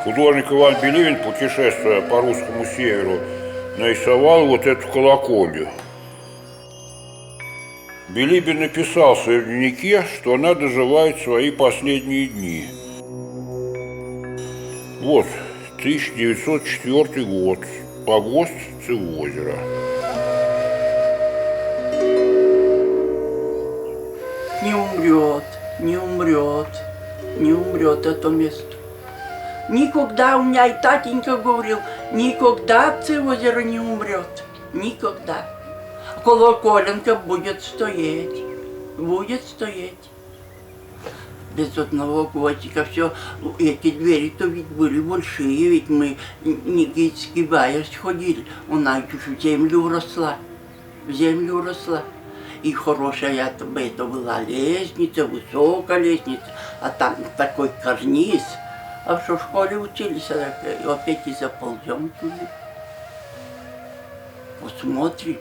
Художник Иван Беливин, путешествуя по русскому северу, нарисовал вот эту колоколью. Билибин написал в своем дневнике, что она доживает свои последние дни. Вот, 1904 год, погост Цивозера. Не умрет, не умрет, не умрет это место. Никогда, у меня и татенька говорил, никогда Цивозера не умрет, никогда. Колоколенка будет стоять, будет стоять. Без одного годика все, эти двери-то ведь были большие, ведь мы не сгибаясь ходили. Она в землю росла, в землю росла. И хорошая это была лестница, высокая лестница, а там такой карниз. А что в школе учились, опять и заползем туда. Посмотрим.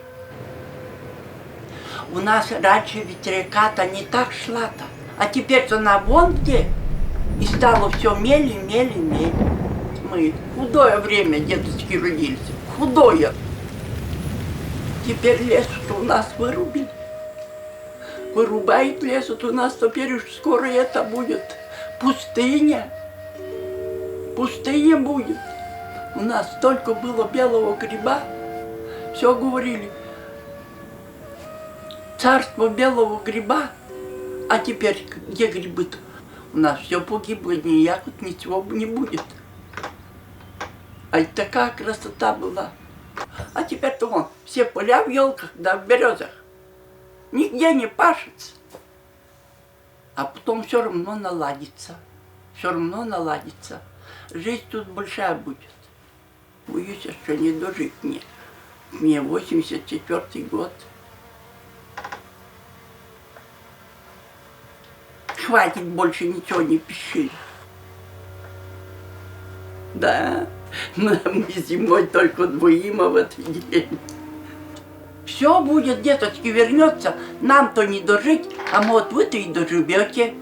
У нас раньше ведь река-то не так шла-то, а теперь-то она вон где, и стало все мели. Мы худое время, дедушки родились, худое. Теперь лес-то у нас вырубили. Вырубает лес, у нас теперь уж скоро это будет пустыня. Пустыня будет. У нас столько было белого гриба, все говорили. Царство белого гриба, а теперь где грибы-то? У нас все погибло, ни ягод, ничего не будет. А ведь такая красота была. А теперь-то вон, все поля в елках, да в березах. Нигде не пашется. А потом все равно наладится. Все равно наладится. Жизнь тут большая будет. Боюсь, что не дожить мне. Мне 84-й год. Хватит больше ничего не пиши. Да, мы зимой только двоим в этот день. Все будет, деточки, вернется. Нам-то не дожить, а вот вы-то и доживете.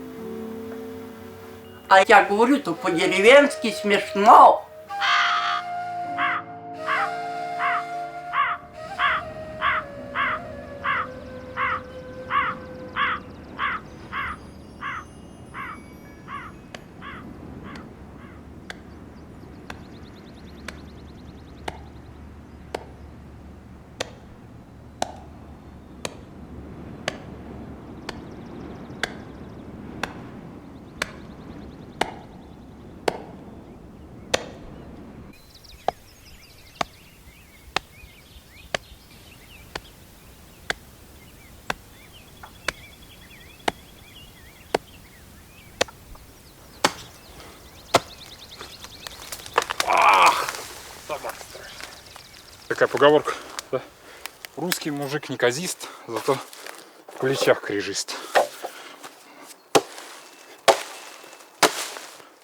А я говорю-то по-деревенски смешно. Такая поговорка, да? Русский мужик неказист, зато в плечах крижист.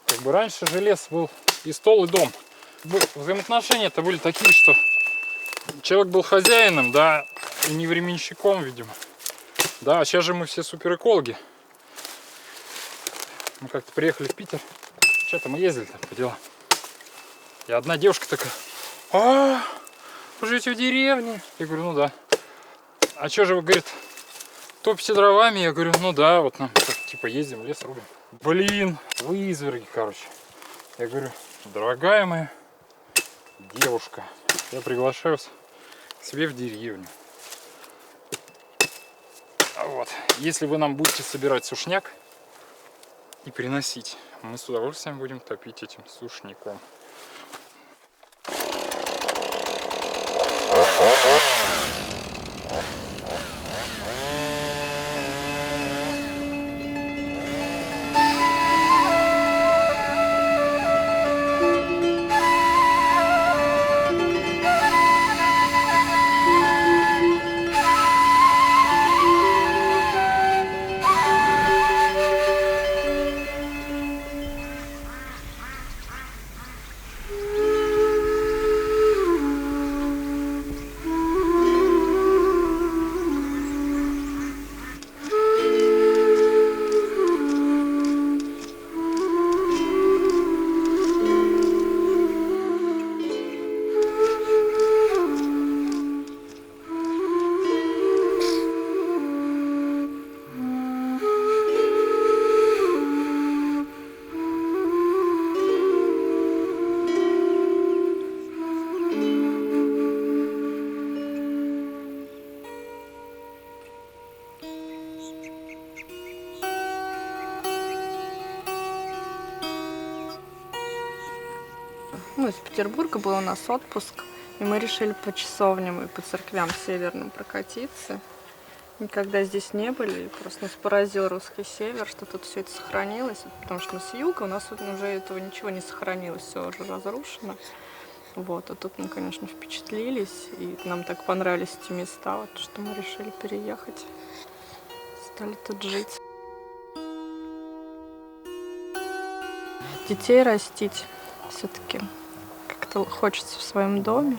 Как бы раньше же лес был и стол, и дом. Взаимоотношения-то были такие, что человек был хозяином, да, и не временщиком, видимо. Да, а сейчас же мы все суперэкологи. Мы как-то приехали в Питер. Что-то мы ездили по делам. И одна девушка такая: вы живете в деревне? Я говорю, ну да. А что же вы, говорит, топите дровами? Я говорю, ну да, вот нам типа ездим, лес рубим. Блин, вы изверги, короче. Я говорю, дорогая моя девушка, я приглашаю вас к себе в деревню. А вот, если вы нам будете собирать сушняк и приносить, мы с удовольствием будем топить этим сушняком. ну, из Петербурга был у нас отпуск, и мы решили по часовням и по церквям северным прокатиться. Никогда здесь не были, и просто нас поразил русский север, что тут все это сохранилось, потому что с юга у нас вот уже этого ничего не сохранилось, все уже разрушено. Вот, а тут мы, конечно, впечатлились, и нам так понравились эти места, вот, что мы решили переехать, стали тут жить. Детей растить все-таки как-то хочется в своем доме,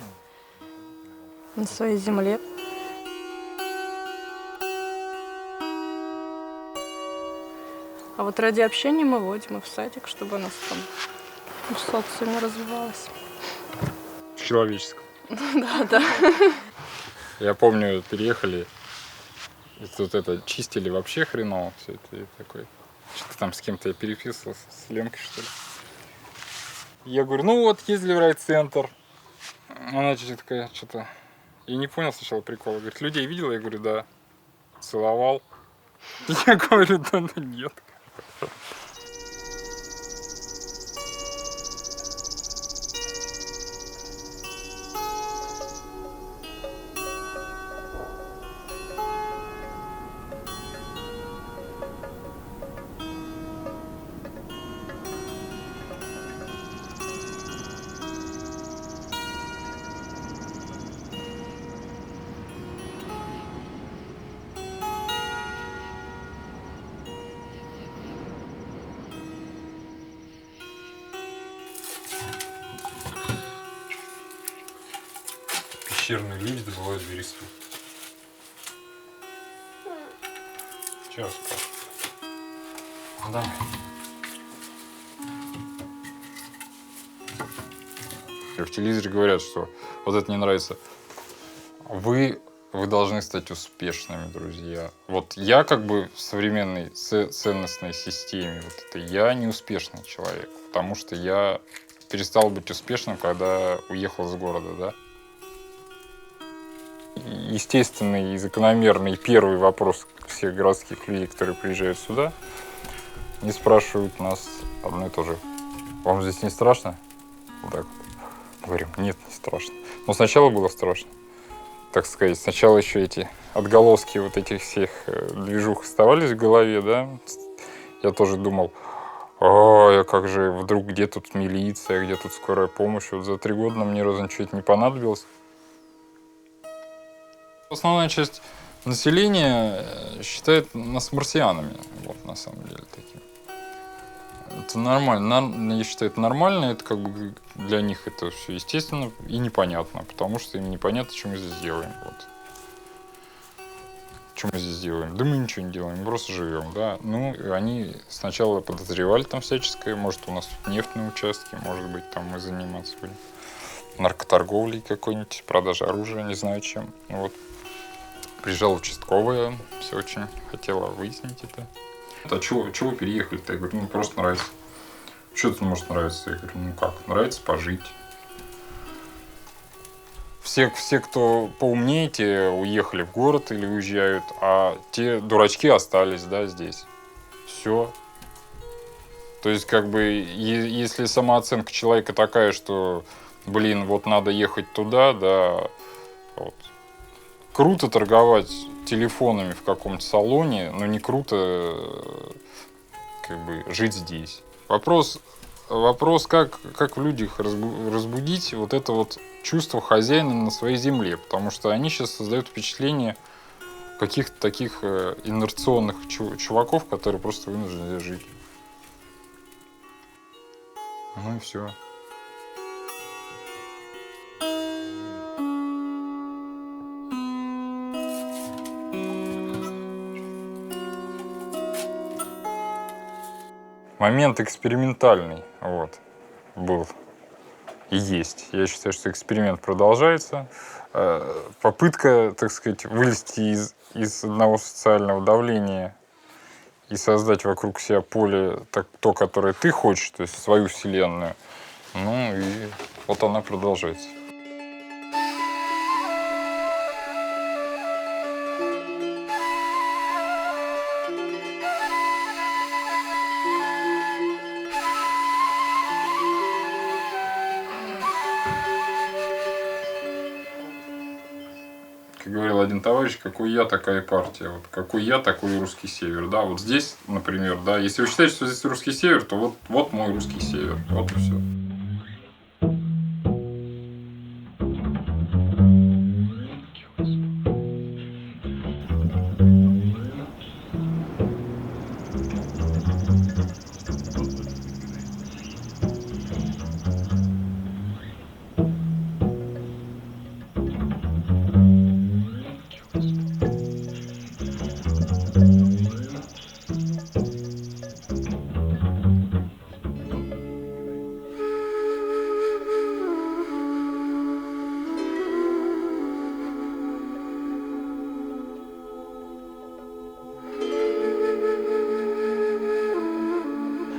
на своей земле. А вот ради общения мы водим их в садик, чтобы у нас там в социуме развивалось. В человеческом. Да. Я помню, переехали, и тут это чистили вообще хреново все это. И такой, что-то там с кем-то я переписывался, с Ленкой, что ли. Я говорю, ну вот, ездили в райцентр. Она такая, что-то... Я не понял сначала прикола. Говорит, людей видела? Я говорю, да. Целовал. Я говорю, да ну нет. Пещерные люди добывают бересту. Сейчас скажу. Давай. В телевизоре говорят, что вот это не нравится. Вы должны стать успешными, друзья. Вот я как бы в современной ценностной системе, вот это я не успешный человек, потому что я перестал быть успешным, когда уехал из города, да. Естественный и закономерный первый вопрос всех городских людей, которые приезжают сюда, они спрашивают нас одно и то же. Вам здесь не страшно? Вот так вот. Говорим, нет, не страшно. Но сначала было страшно. Так сказать, сначала еще эти отголоски вот этих всех движух оставались в голове, да. Я тоже думал, ой, как же, вдруг где тут милиция, где тут скорая помощь. Вот за 3 года нам ни разу ничего это не понадобилось. Основная часть населения считает нас марсианами, вот, на самом деле, таким. Это нормально, я считаю, это нормально, это как бы для них это все естественно и непонятно, потому что им непонятно, что мы здесь делаем, вот. Что мы здесь делаем? Да мы ничего не делаем, мы просто живем, да. Ну, они сначала подозревали там всяческое, может, у нас тут нефть на участке, может быть, там мы заниматься будем наркоторговлей какой-нибудь, продажей оружия, не знаю чем, вот. Приезжала участковая, все очень хотела выяснить это. А чего вы переехали-то? Я говорю, ну просто нравится. Что тут может нравиться? Я говорю, ну как, нравится пожить. Все, кто поумнее, те уехали в город или уезжают, а те дурачки остались, да, здесь. Все. То есть, как бы, если самооценка человека такая, что, блин, вот надо ехать туда, да, вот. Круто торговать телефонами в каком-то салоне, но не круто как бы жить здесь. Вопрос как в людях разбудить вот это вот чувство хозяина на своей земле, потому что они сейчас создают впечатление каких-то таких инерционных чуваков, которые просто вынуждены здесь жить. Ну и все. Момент экспериментальный, вот, был и есть. Я считаю, что эксперимент продолжается. Попытка, так сказать, вылезти из одного социального давления и создать вокруг себя поле, то, которое ты хочешь, то есть свою вселенную. Ну и вот она продолжается. говорил один товарищ, какой я, такая партия. Вот какой я, такой русский север. Да, вот здесь, например, да, если вы считаете, что здесь русский север, то вот мой русский север. Вот и все.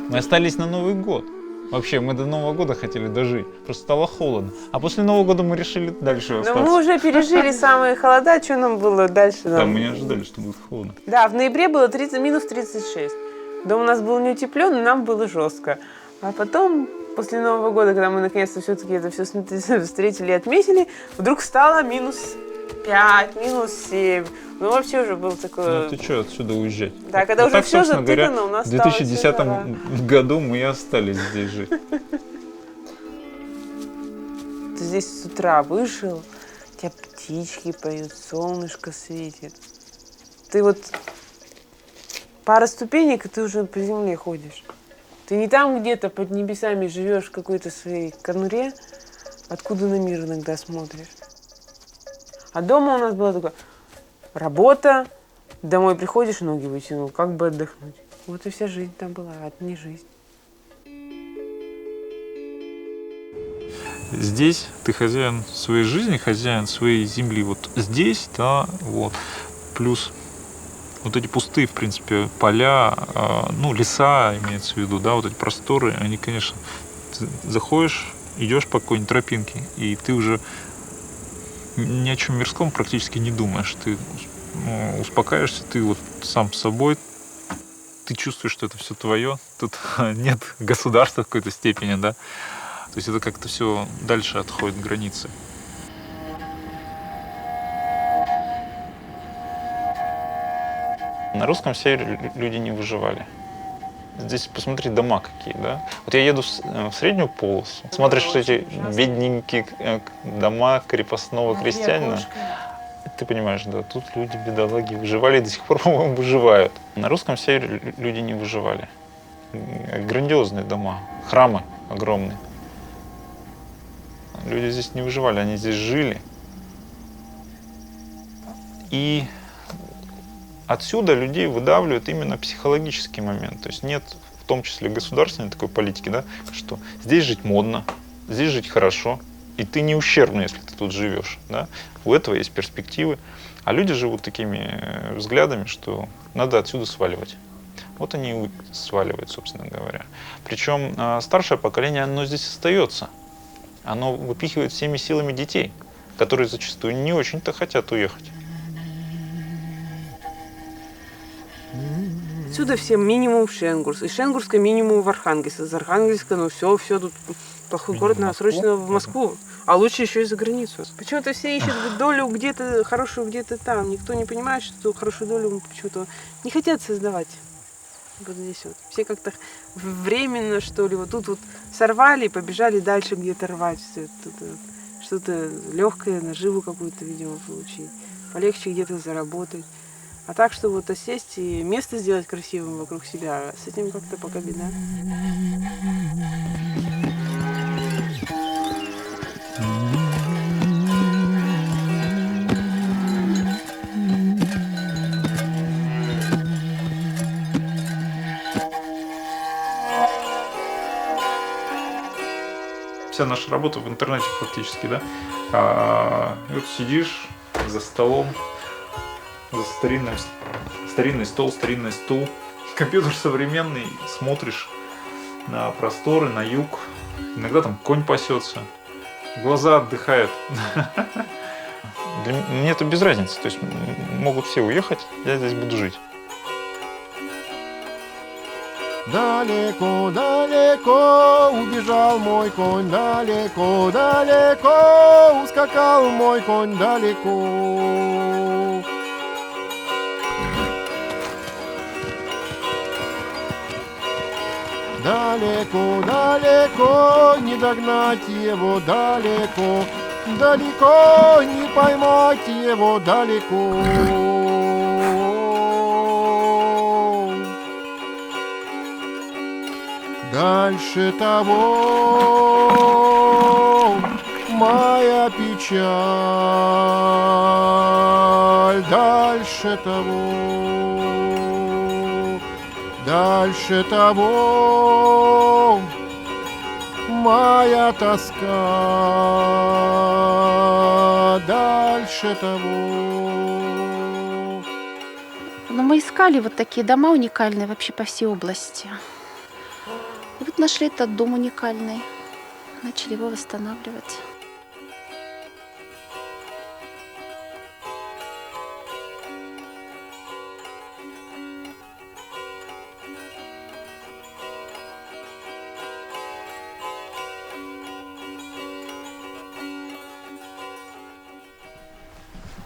Мы остались на Новый год. Вообще, мы до Нового года хотели дожить. Просто стало холодно. А после Нового года мы решили дальше остаться. Но мы уже пережили самые холода, что нам было дальше? Да, мы не ожидали, что будет холодно. Да, в ноябре было минус 36. Дом у нас был не утеплен, и нам было жестко. А потом, после Нового года, когда мы наконец-то все-таки это все встретили и отметили, вдруг стало минус 5, минус 7. Ну, вообще уже был такой... Ну, ты что, отсюда уезжать? Да, когда Вот уже так, все собственно говоря, затыкано, у нас в 2010 году мы и остались здесь жить. Ты здесь с утра вышел, у тебя птички поют, солнышко светит. Ты вот пара ступенек, и ты уже по земле ходишь. Ты не там где-то под небесами живешь в какой-то своей конуре, откуда на мир иногда смотришь. А дома у нас была такая работа, домой приходишь, ноги вытянул, как бы отдохнуть. Вот и вся жизнь там была, а это не жизнь. Здесь ты хозяин своей жизни, хозяин своей земли. Вот здесь, да, вот. Плюс вот эти пустые, в принципе, поля, ну, леса имеется в виду, да, вот эти просторы, они, конечно, ты заходишь, идешь по какой-нибудь тропинке, и ты уже ни о чем мирском практически не думаешь. Ты успокаиваешься, ты вот сам с собой, ты чувствуешь, что это все твое. Тут нет государства в какой-то степени, да. То есть это как-то все дальше отходит границы. На русском севере люди не выживали. Здесь посмотри, дома какие, да? Вот я еду в среднюю полосу, смотришь, что эти бедненькие дома крепостного крестьянина, ты понимаешь, да, тут люди, бедолаги, выживали и до сих пор, по-моему, выживают. На русском севере люди не выживали. Грандиозные дома, храмы огромные. Люди здесь не выживали, они здесь жили. И отсюда людей выдавливает именно психологический момент. То есть нет в том числе государственной такой политики, да, что здесь жить модно, здесь жить хорошо, и ты не ущербный, если ты тут живешь. Да. У этого есть перспективы. А люди живут такими взглядами, что надо отсюда сваливать. Вот они и сваливают, собственно говоря. Причем старшее поколение, оно здесь остается. Оно выпихивает всеми силами детей, которые зачастую не очень-то хотят уехать. Отсюда все минимум в Шенгурс. Из Шенгурска минимум в Архангельск. Из Архангельска, ну все тут плохой город, надо срочно в Москву. А лучше еще и за границу. Почему-то все ищут долю где-то хорошую, где-то там. Никто не понимает, что эту хорошую долю почему-то не хотят создавать. Вот здесь вот. Все как-то временно, что ли, вот тут вот сорвали и побежали дальше где-то рвать. Что-то легкое, наживу какую-то, видимо, получить. Полегче где-то заработать. А так, что вот осесть и место сделать красивым вокруг себя, с этим как-то пока беда. Вся наша работа в интернете фактически, да. И вот сидишь за столом, за старинный стол, старинный стул, компьютер современный, смотришь на просторы, на юг, иногда там конь пасется, глаза отдыхают. Мне это без разницы, то есть могут все уехать, я здесь буду жить. Далеко, далеко убежал мой конь, далеко, далеко ускакал мой конь далеко. Далеко, далеко не догнать его, далеко, далеко не поймать его, далеко. Дальше того моя печаль, дальше того моя тоска, дальше того. Но мы искали вот такие дома уникальные вообще по всей области. И вот нашли этот дом уникальный, начали его восстанавливать.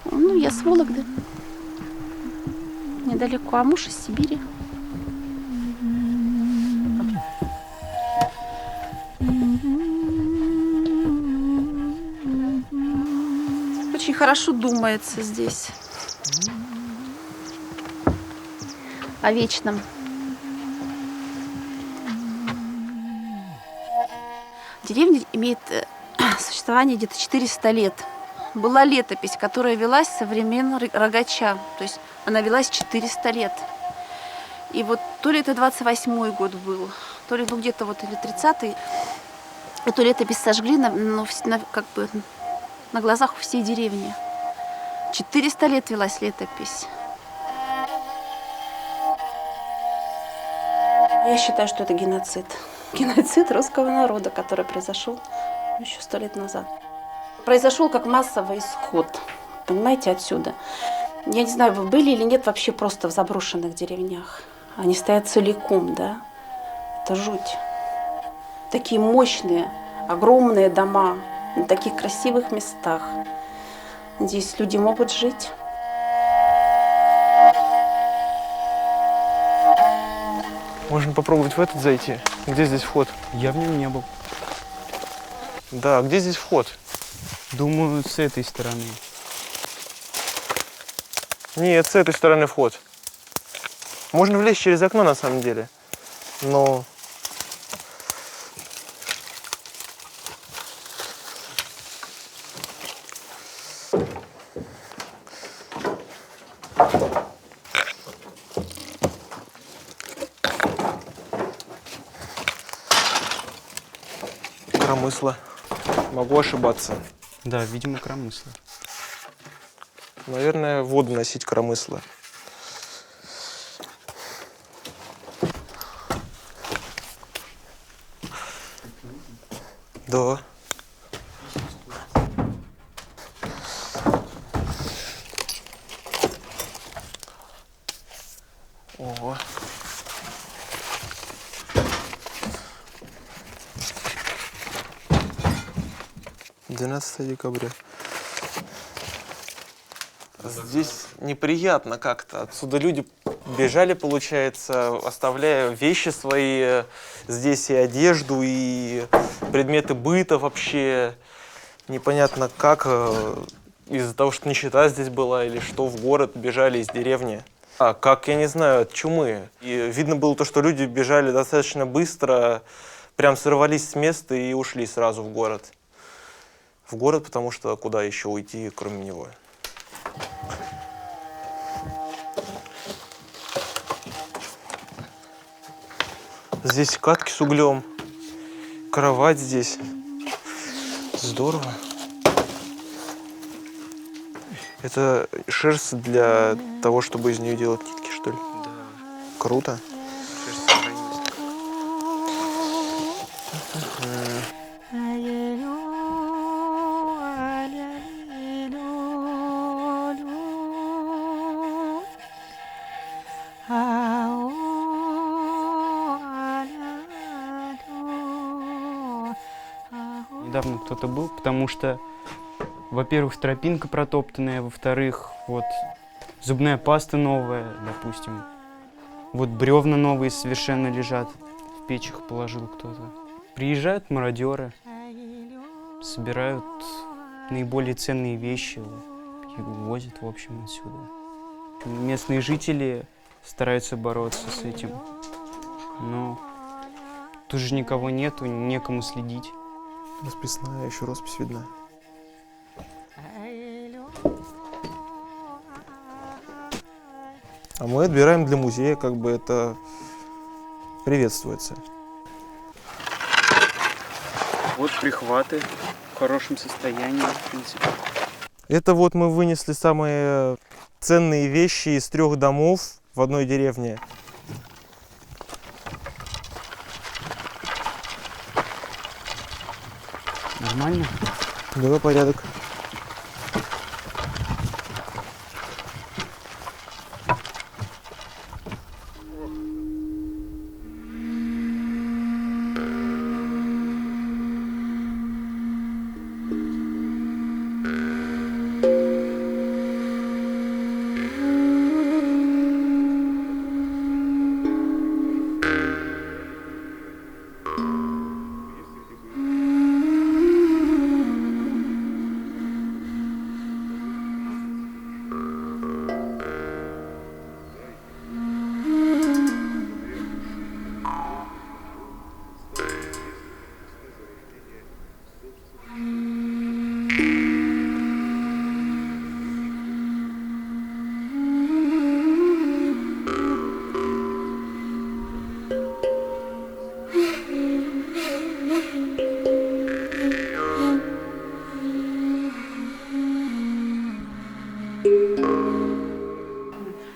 Ну, я с Вологды, недалеко, а муж из Сибири. Очень хорошо думается здесь о вечном. Деревня имеет существование где-то 400 лет. Была летопись, которая велась со времен Рогача, то есть она велась 400 лет. И вот то ли это 28-й год был, то ли ну где-то вот или 30-й, эту летопись сожгли как бы на глазах у всей деревни. 400 лет велась летопись. Я считаю, что это геноцид. Геноцид русского народа, который произошел еще 100 лет назад. Произошел как массовый исход, понимаете, отсюда. Я не знаю, вы были или нет вообще просто в заброшенных деревнях. Они стоят целиком, да? Это жуть. Такие мощные, огромные дома на таких красивых местах. Здесь люди могут жить. Можно попробовать в этот зайти. Где здесь вход? Я в нем не был. Да, где здесь вход? Думаю, с этой стороны. Нет, с этой стороны вход. Можно влезть через окно на самом деле. Но... Коромысло. Могу ошибаться. Да, видимо, коромысло. Наверное, воду носить коромысло. Да. Ого. «12 декабря». Здесь неприятно как-то. Отсюда люди бежали, получается, оставляя вещи свои здесь, и одежду, и предметы быта вообще. Непонятно как, из-за того, что нищета здесь была, или что, в город бежали из деревни. А как, я не знаю, от чумы. И видно было то, что люди бежали достаточно быстро, прям сорвались с места и ушли сразу в город. В город, потому что куда еще уйти, кроме него. Здесь катки с углем, кровать здесь. Здорово. Это шерсть для того, чтобы из нее делать нитки, что ли? Да. Круто. Шерсть сохранилась. Недавно кто-то был, потому что, во-первых, тропинка протоптанная, во-вторых, вот зубная паста новая, допустим. Вот бревна новые совершенно лежат, в печь их положил кто-то. Приезжают мародеры, собирают наиболее ценные вещи и увозят, в общем, отсюда. Местные жители стараются бороться с этим, но тут же никого нету, некому следить. Расписная, еще роспись видна. А мы отбираем для музея, как бы это приветствуется. Вот прихваты в хорошем состоянии, в принципе. Это вот мы вынесли самые ценные вещи из 3 домов в одной деревне. Нормально? Да, порядок.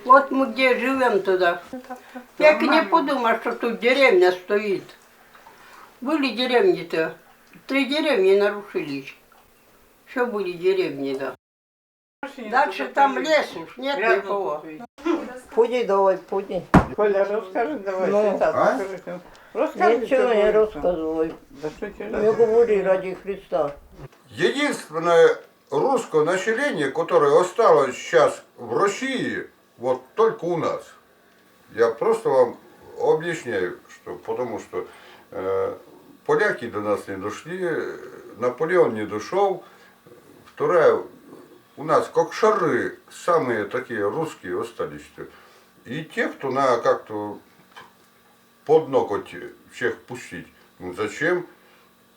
Вот мы где живем туда. Я не подумал, что тут деревня стоит. Были деревни-то. 3 деревни нарушились. Все были деревни, да. Дальше там лес уж, нет никого. Пуди давай, пуди. Коля, расскажи давай. Расскажи, ничего не рассказывай. Я говорю ради Христа. Единственное русское население, которое осталось сейчас в России, вот только у нас. Я просто вам объясняю, что потому что поляки до нас не дошли, Наполеон не дошел. Вторая, у нас как шары самые такие русские остались. И те, кто на как-то под ноготь всех пустить. Ну зачем?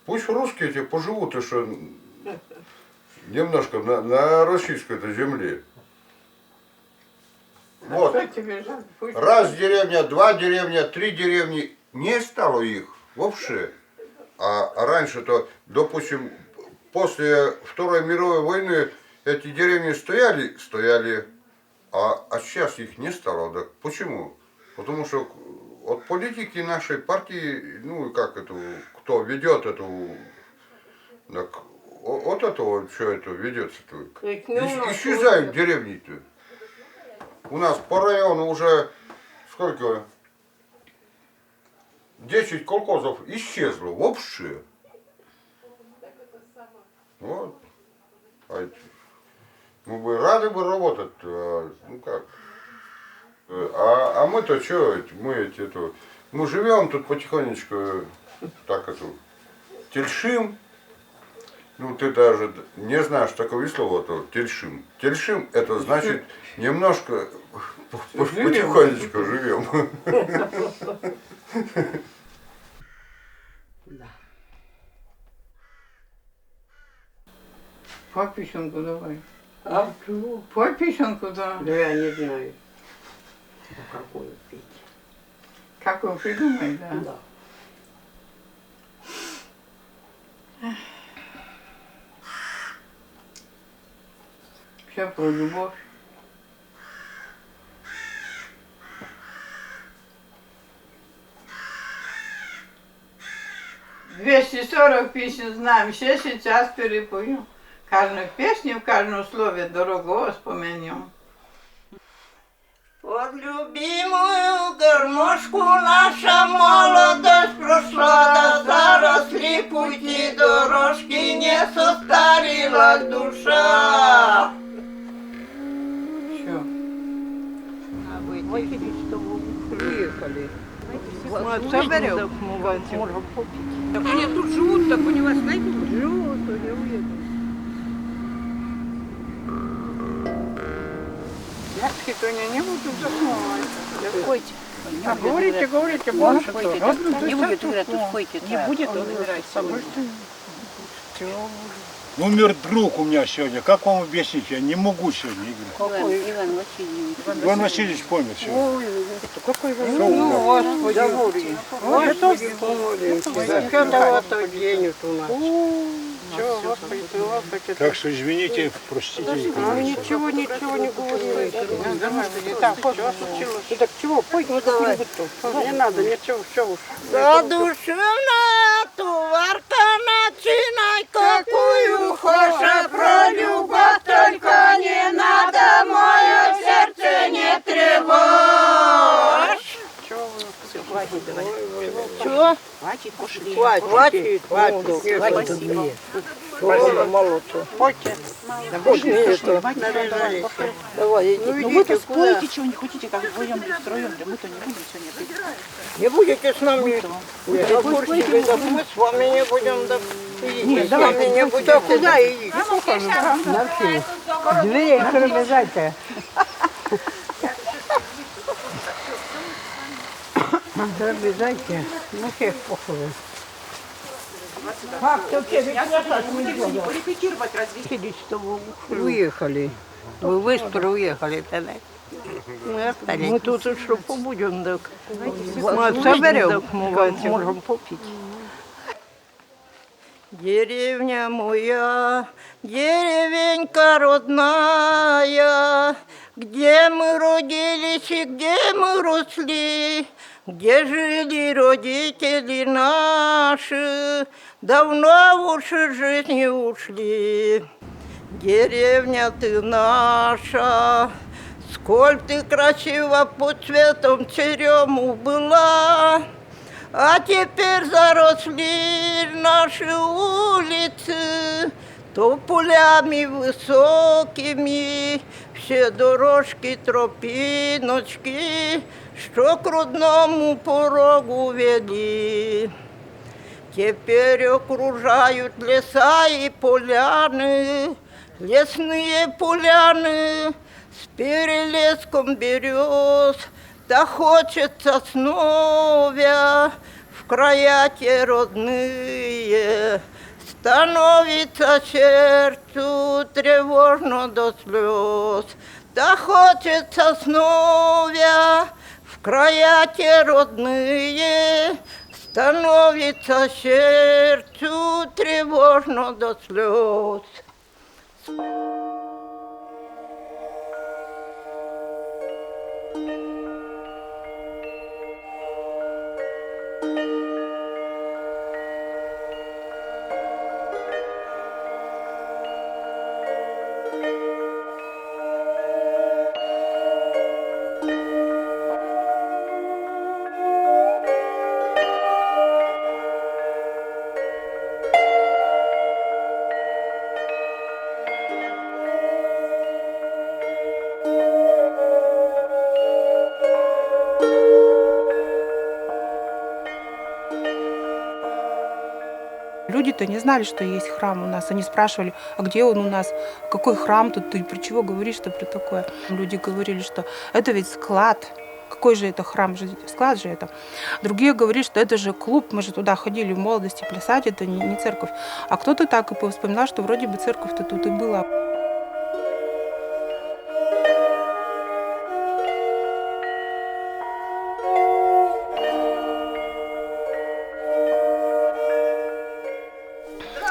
Пусть русские эти поживут еще немножко на российской-то земле. Вот. Раз деревня, 2 деревня, 3 деревни. Не стало их вообще. А раньше-то, допустим, после Второй мировой войны эти деревни стояли, а сейчас их не стало. Так почему? Потому что от политики нашей партии, ну как это, кто ведет эту, так, от этого все это ведется-то. Исчезают деревни-то. У нас по району уже сколько? 10 колхозов исчезло вообще. Вот. Мы бы рады бы работать, ну как. А мы-то что, мы живем тут потихонечку, так это, тельшим. Ну ты даже не знаешь такого слова, тельшим. Тельшим это значит немножко потихонечку живем. Пой песенку давай. А чего? Пой песенку, да. Да я не знаю. Какую петь? Какую придумай, да? Да. Все про любовь. «240 песен знаем, все сейчас перепою. Каждую песню, в каждом слове дорогого вспомнем. Вот любимую гармошку наша молодость прошла, да заросли пути дорожки, не состарилась душа. Все. Вы что уехали. Мы отца берем? Можем купить. Так они тут живут, так они вас найдут. Живут, они уедут. Яшки-то не будут засновывать. Пойте. Говорите, больше. Не будет играть, тут пойте. Не будет он играть. Умер друг у меня сегодня. Как вам объяснить? Я не могу сегодня играть. Какой? Иван Васильевич. Иван Васильевич помер сегодня. Какой Иван Васильевич? Господи, помолимся. Что-то день у нас. Чего, Господи, ты у вас такие... Так что извините, простите. Ничего не говорили. Так, что случилось? Так чего, пойдем, давай. Не надо, ничего, все уж. Задушевная товарка, начинай, какую хочешь про любовь, только не надо мое сердце не тревожь. Хватит, давай. Чего? Хватит, пошли. Хватит. Спасибо, молодцы. Пойте. Давай, ну вы-то спойте, чего не хотите, как вдвоем или втроем, да мы-то не будем сегодня пить. Не будете с нами? Мы с вами не будем, да. Нет, с вами не будем. Куда идти? Дверей пробежайте. Обязательно. Ну, всех похоже. Как то все Порепетировать разве? что вы уехали. Вы быстро уехали тогда. Мы остались. Мы тут что побудем, так. Мы отца берем, можем попить. Деревня моя, деревенька родная, где мы родились и где мы росли, где жили родители наши, давно в уши жизни ушли. Деревня ты наша, сколь ты красиво под цветом черему была, а теперь заросли наши улицы тополями высокими, все дорожки, тропиночки, что к родному порогу вели. Теперь окружают леса и поляны, лесные поляны с перелеском берез. Да хочется снова в края те родные, становится сердцу тревожно до слез. Да хочется снова в края те родные, становится сердцу тревожно до слез. Люди-то не знали, что есть храм у нас. Они спрашивали, а где он у нас? Какой храм тут? Ты про чего говоришь-то про такое? Люди говорили, что это ведь склад. Какой же это храм? Склад же это. Другие говорили, что это же клуб. Мы же туда ходили в молодости плясать, это не церковь. А кто-то так и вспоминал, что вроде бы церковь-то тут и была.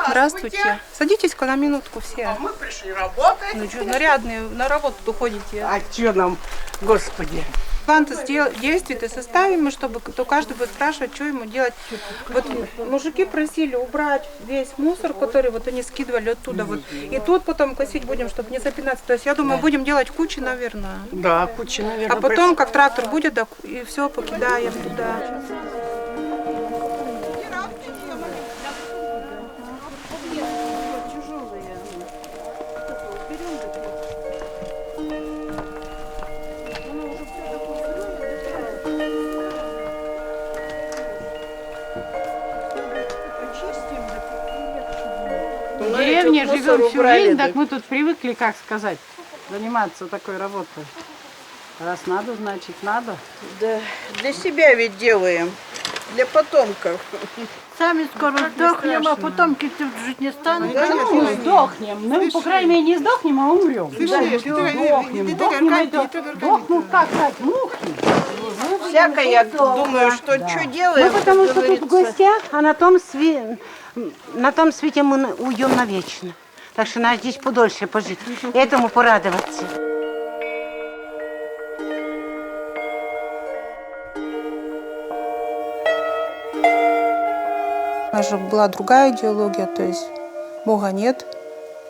Здравствуйте. Садитесь-ка на минутку все. А мы пришли работать. Ну что, нарядные, на работу ходите. А что нам, Господи? План действий-то составим, чтобы то каждый будет спрашивать, что ему делать. Вот мужики просили убрать весь мусор, который вот они скидывали оттуда. Вот. И тут потом косить будем, чтобы не запинаться. То есть я думаю, будем делать кучи, наверное. Да, куча, наверное. А потом, как трактор будет, да, и все покидаем туда. В деревне живем всю жизнь, так мы тут привыкли, как сказать, заниматься такой работой. Раз надо, значит надо. Да, для себя ведь делаем, для потомков. Сами скоро сдохнем, а потомки тут жить не станут. Да, Ну, сдохнем. Мы, по крайней мере, не сдохнем, а умрем. Сдохнут как так, мухи. Всякое, я думаю, что делаем. Мы потому что тут в гостях, а на том свете мы уйдем навечно. Так что надо здесь подольше пожить. Этому порадоваться. У нас же была другая идеология, то есть Бога нет,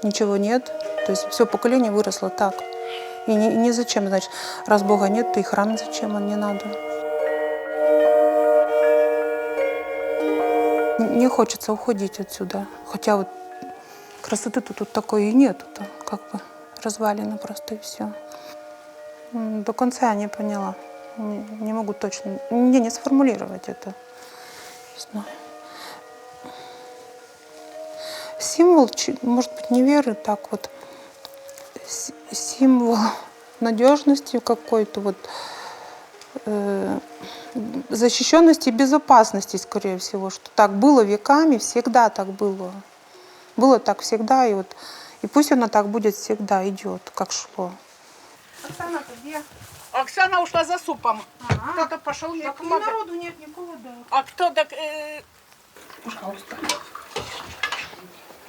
ничего нет. То есть все поколение выросло так. И не зачем, значит, раз Бога нет, то и храм зачем, он не надо. Не хочется уходить отсюда. Хотя вот красоты-то тут такой и нету. Как бы развалины просто и все. До конца я не поняла. Не могу точно, не сформулировать это. Не знаю. Символ, может быть, не веры, так вот, символ надежности какой-то, вот, защищенности и безопасности, скорее всего, что так было веками, всегда так было. Было так всегда, и вот, и пусть оно так будет всегда, идет, как шло. Оксана-то где? Оксана ушла за супом. Кто-то пошел ей помогать. Народу нет никого, да. А кто так... Пожалуйста.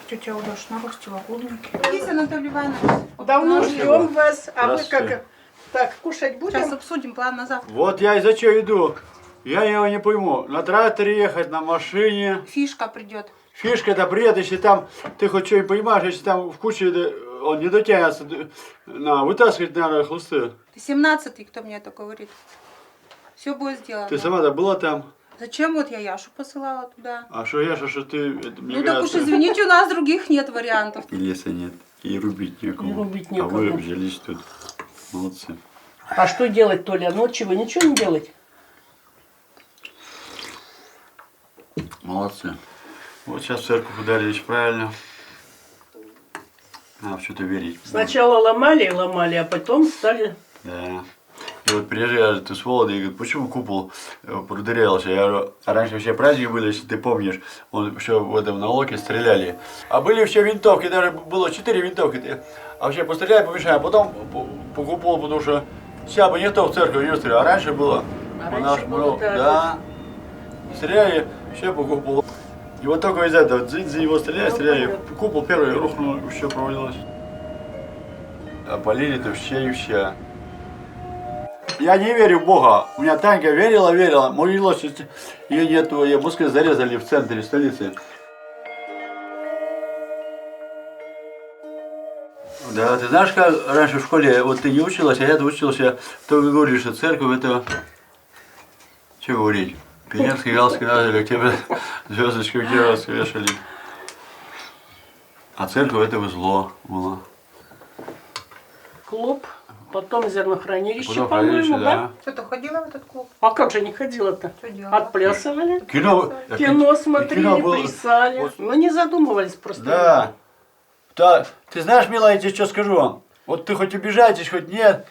Тетя Удаш наростила клубники. Есть, Анатолий Иванович. Давно ждем вас. А вы как? Так, кушать будем? Сейчас обсудим план на завтра. Вот я из-за чего иду. Я его не пойму. На тракторе ехать, на машине. Фишка придет. Фишка-то придет, если там, ты хоть что-нибудь понимаешь, если там в куче он не дотянется, вытаскивать надо хлысты. Ты 17-й, кто мне это говорит. Все будет сделано. Ты сама-то была там? Зачем вот я Яшу посылала туда? А что Яша, что ты... Это, Ну так уж извините, у нас других нет вариантов. И леса нет, и рубить некому. И рубить А некому. вы взялись тут. Молодцы. А что делать, Толя? Ночью вы ничего не делать? Молодцы. Вот сейчас в церковь ударились правильно. Надо в что-то верить. Сначала ломали, а потом стали... Да. И вот приезжает ты с Володы и говорит, почему купол продырявился? Я говорю, а раньше все праздники были, если ты помнишь, он все в этом на локе стреляли. А были все винтовки, даже было 4 винтовки. А вообще постреляй, помешай, а потом по куполу, потому что сейчас бы никто в церковь не стрелял. А раньше было. Да. Стреляли все по куполу. И вот только из этого дзинь его стреляли, купол первый рухнул, все провалилось. А полили-то все и все. Я не верю в Бога. У меня Танька верила, молилась, ее нету, ее в Москве зарезали в центре столицы. Да, ты знаешь, как раньше в школе, вот ты не училась, а я учился, то вы говорили, что церковь это, что говорить, пионерский галстук надо, тебе звездочку в вешали. А церковь это зло было. Клуб, потом зернохранилище, Потом по-моему, хранилище, да? Что, ты ходила в этот клуб? А как же не ходила-то? Что делала? Отплясывали, Кино смотрели, кино было. плясали. Вот. Ну не задумывались просто. Да. Да. Ты знаешь, милая, я тебе что скажу вам? Вот ты хоть убежаетесь, хоть нет.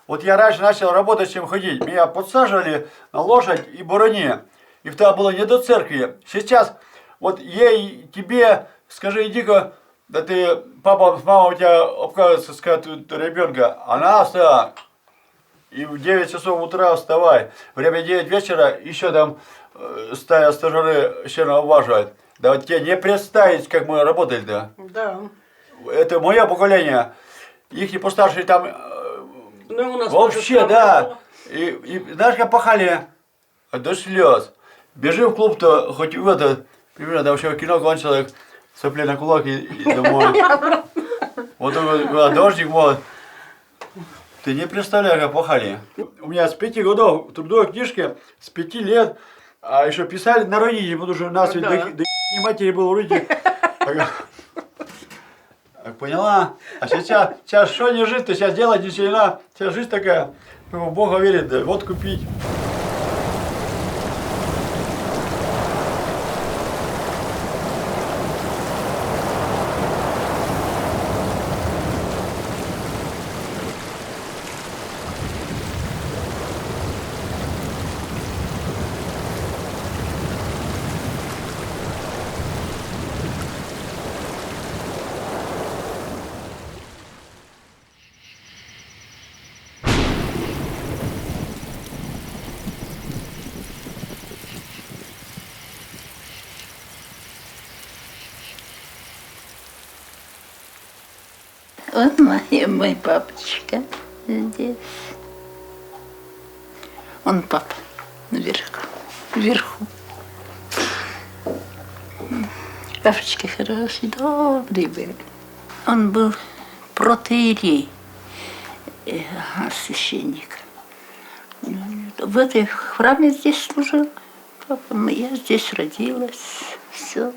Вот я раньше начал работать, чем ходить. Меня подсаживали на лошадь и бароне. И тогда было не до церкви. Сейчас вот ей, тебе, скажи, иди-ка, да ты, папа, мама у тебя обказывается, скажет ребенка. Она встала. И в 9 часов утра вставай. Время 9 вечера, еще там стая стажеры еще уважают. Да вот тебе не представить, как мы работали-то. Да. Это мое поколение. Их не постарше там Ну, у нас вообще, да. И знаешь, как пахали до слез. Бежим в клуб-то, хоть в это, примерно, там еще кино кончилось, сопли на кулак и домой. Вот такой, когда дождик, вот. Ты не представляешь, как пахали. У меня с 5 годов в трудовой книжке, с 5 лет, а еще писали на родине, потому что у нас ведь до матери был уродник. Поняла? А сейчас что не жить, то сейчас делать ничего не надо. Сейчас жизнь такая, в Бога верит, да, вот купить. Вот мой папочка здесь. Он папа вверху. Папочка хороший, добрый был. Он был протоиерей, священник. В этой храме здесь служил папа. Я здесь родилась, все.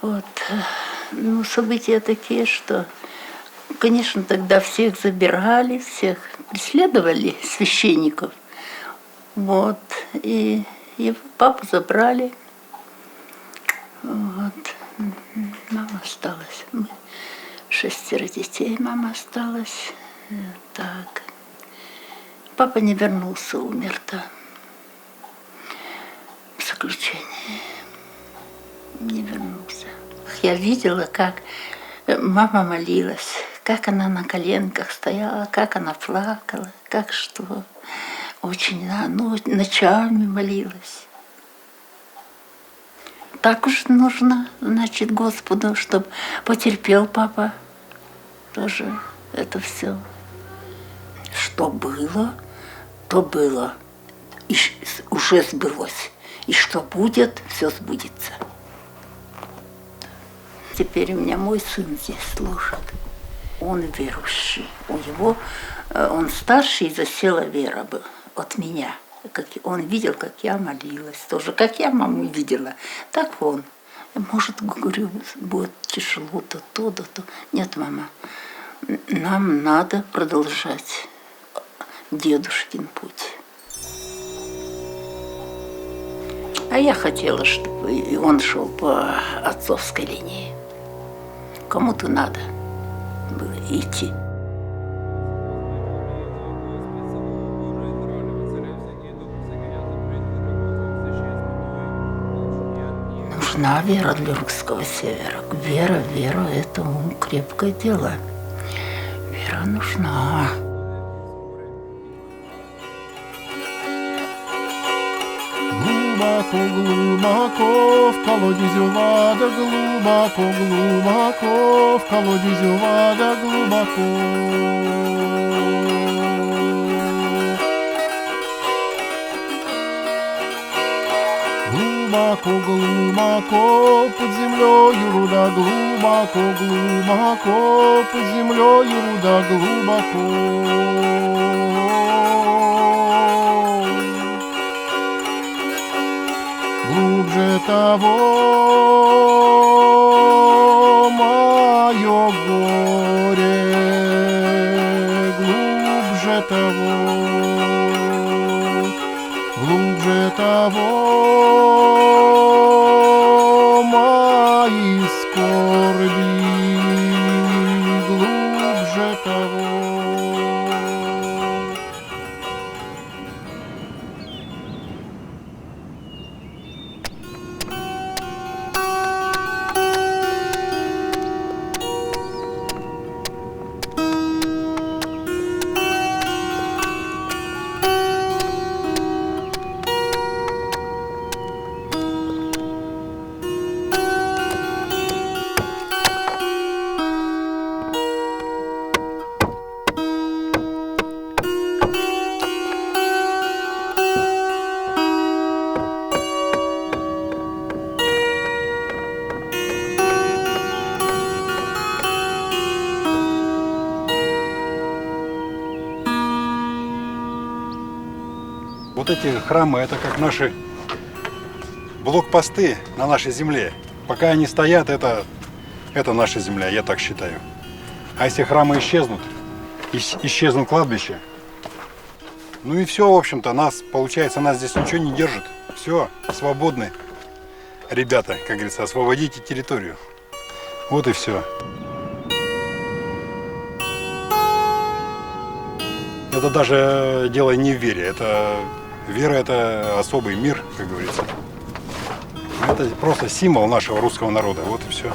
Вот. Ну, события такие, что, конечно, тогда всех забирали, всех преследовали священников. Вот. И его папу забрали. Вот. Мама осталась. Мы 6 детей, мама осталась. Так. Папа не вернулся, умер там. В заключении. Не вернулся. Я видела, как мама молилась, как она на коленках стояла, как она плакала, как что. Очень, ну, ночами молилась. Так уж нужно, значит, Господу, чтобы потерпел папа. Тоже это все. Что было, то было. И уже сбылось. И что будет, все сбудется. Теперь у меня мой сын здесь служит. Он верующий. У него, он старший, засела вера был от меня. Как он видел, как я молилась. Тоже, как я маму видела, так он. Может, говорю, будет тяжело, то. Нет, мама, нам надо продолжать дедушкин путь. А я хотела, чтобы он шел по отцовской линии. Кому-то надо было идти. Нужна вера для русского севера. Вера, это крепкое дело. Вера нужна. Глубоко в колодезю вода, глубоко в колодезю вода, глубоко. Глубоко под землей руда, глубоко под землей руда, глубоко. Глубже того мое горе, глубже того мои скорби, глубже того. Вот эти храмы, это как наши блокпосты на нашей земле. Пока они стоят, это наша земля, я так считаю. А если храмы исчезнут, исчезнут кладбища, ну и все, в общем-то, получается, нас здесь ничего не держит. Все, свободны. Ребята, как говорится, освободите территорию. Вот и все. Это даже дело не в вере. Вера – это особый мир, как говорится. Это просто символ нашего русского народа. Вот и все.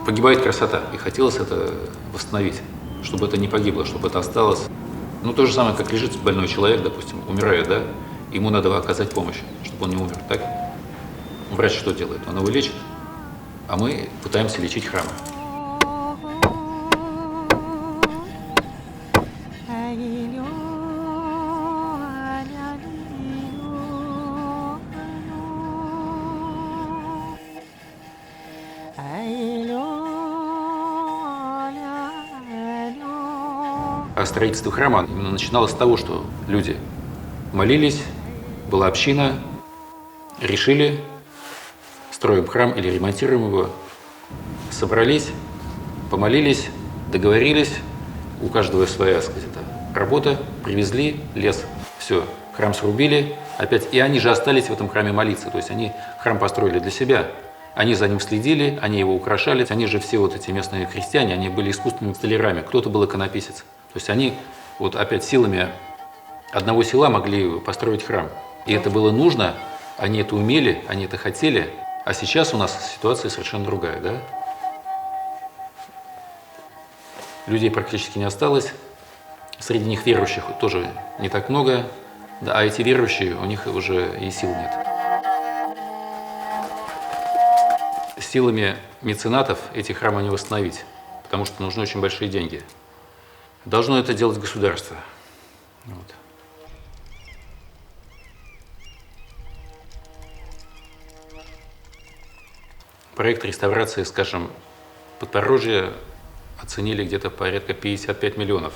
Погибает красота, и хотелось это восстановить, чтобы это не погибло, чтобы это осталось. Ну, то же самое, как лежит больной человек, допустим, умирает, да? Ему надо оказать помощь, чтобы он не умер, так? Врач что делает? Он его лечит, а мы пытаемся лечить храмы. А строительство храма именно начиналось с того, что люди молились, была община, решили, строим храм или ремонтируем его, собрались, помолились, договорились, у каждого своя, так сказать, работа, привезли лес, все, храм срубили, опять, и они же остались в этом храме молиться, то есть они храм построили для себя. Они за ним следили, они его украшали, они же все вот эти местные крестьяне, они были искусственными столярами, кто-то был иконописец. То есть они вот опять силами одного села могли построить храм. И это было нужно, они это умели, они это хотели. А сейчас у нас ситуация совершенно другая, да? Людей практически не осталось. Среди них верующих тоже не так много. Да, а эти верующие, у них уже и сил нет. Силами меценатов эти храмы не восстановить, потому что нужны очень большие деньги. Должно это делать государство. Вот. Проект реставрации, скажем, Подпорожья оценили где-то порядка 55 миллионов.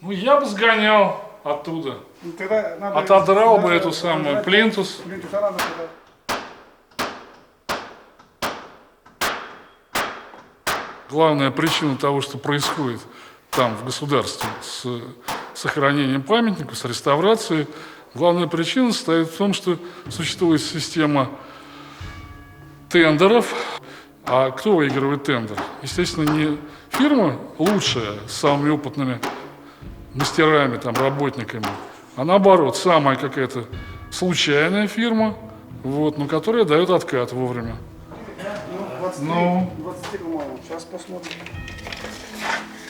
Ну, я бы сгонял оттуда. Отодрал бы эту самую плинтус. Главная причина того, что происходит там в государстве с сохранением памятников, с реставрацией, Главная причина состоит в том, что существует система тендеров. А кто выигрывает тендер? Естественно, не фирма лучшая, с самыми опытными мастерами, там, работниками, а наоборот, самая какая-то случайная фирма, вот, но которая дает откат вовремя. Ну, 23 мало. Сейчас посмотрим.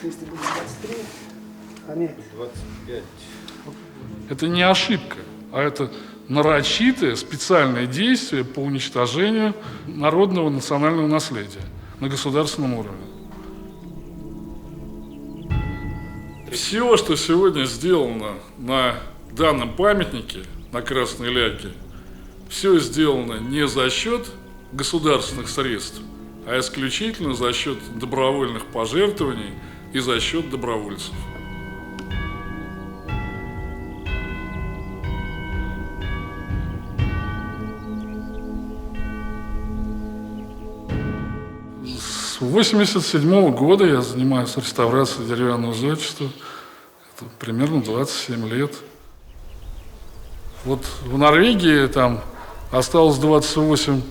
Если будет 23, а нет. 25. Это не ошибка, а это нарочитое специальное действие по уничтожению народного национального наследия на государственном уровне. Все, что сегодня сделано на данном памятнике, на Красной Ляге, все сделано не за счет государственных средств, а исключительно за счет добровольных пожертвований и за счет добровольцев. С 1987 года я занимаюсь реставрацией деревянного зодчества. Это примерно 27 лет. Вот в Норвегии там осталось 28